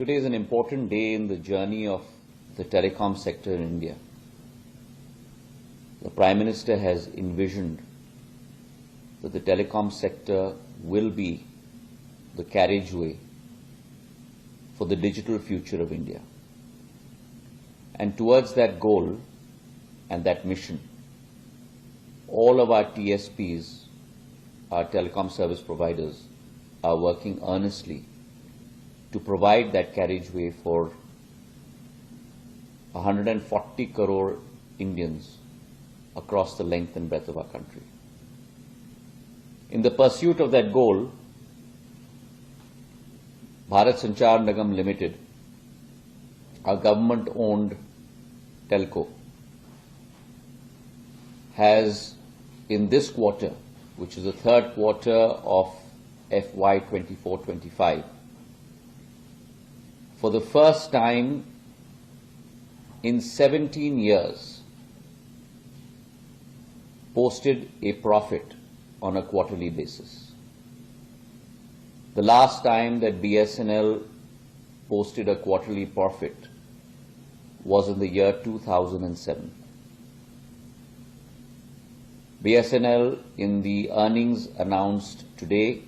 Today is an important day in the journey of the telecom sector in India. The Prime Minister has envisioned that the telecom sector will be the carriageway for the digital future of India. And towards that goal and that mission, all of our TSPs, our telecom service providers, are working earnestly to provide that carriageway for 140 crore Indians across the length and breadth of our country. In the pursuit of that goal, Bharat Sanchar Nigam Limited, our government-owned telco, has in this quarter, which is the third quarter of FY 24-25, for the first time in 17 years, posted a profit on a quarterly basis. The last time that BSNL posted a quarterly profit was in the year 2007. BSNL, in the earnings announced today,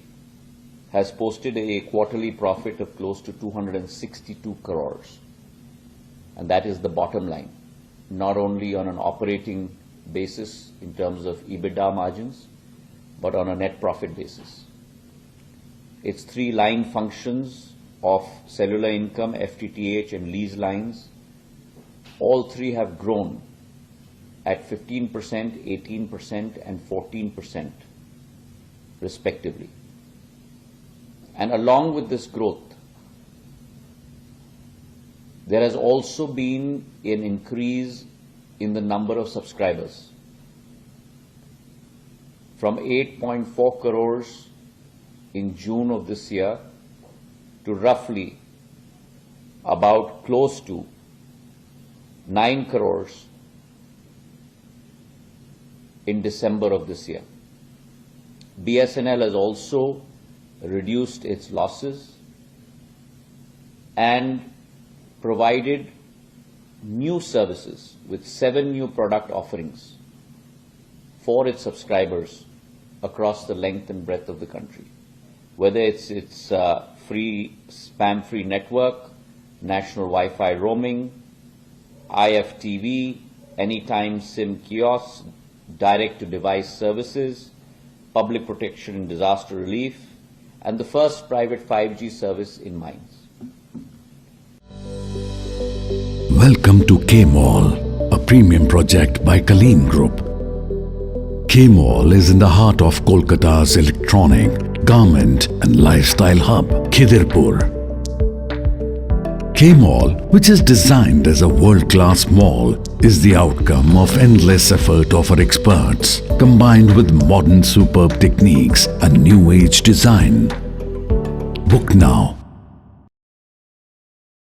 has posted a quarterly profit of close to 262 crores. And that is the bottom line, not only on an operating basis in terms of EBITDA margins, but on a net profit basis. Its three line functions of cellular income, FTTH and lease lines, all three have grown at 15%, 18% and 14% respectively. And along with this growth, there has also been an increase in the number of subscribers from 8.4 crores in June of this year to roughly about close to 9 crores in December of this year. BSNL has also reduced its losses and provided new services with 7 new product offerings for its subscribers across the length and breadth of the country. Whether it's free spam-free network, national Wi-Fi roaming, IFTV, anytime SIM kiosks, direct-to-device services, public protection and disaster relief, and the first private 5G service in mines. Welcome to K-Mall, a premium project by Kaleen Group. K-Mall is in the heart of Kolkata's electronic, garment and lifestyle hub, Khidirpur. K-Mall, which is designed as a world-class mall, is the outcome of endless effort of our experts, combined with modern superb techniques and new age design. Book now